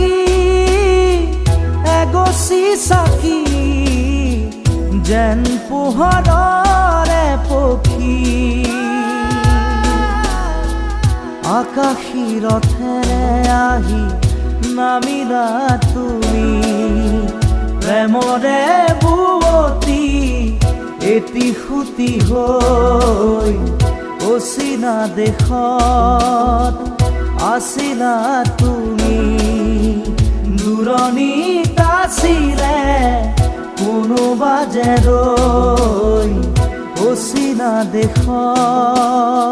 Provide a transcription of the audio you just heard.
লাগি এগছি চাকি যেন পোহৰৰে পক্ষী আকাশী ৰথেৰে আহি নামিলা তুমি প্ৰেমৰে বুৱতী এটি সুতি হৈ অচিনা দেশত আছিলা তুমি দূৰণিত আছিলে কোনোবা যে ৰৈ অচিনা দেশত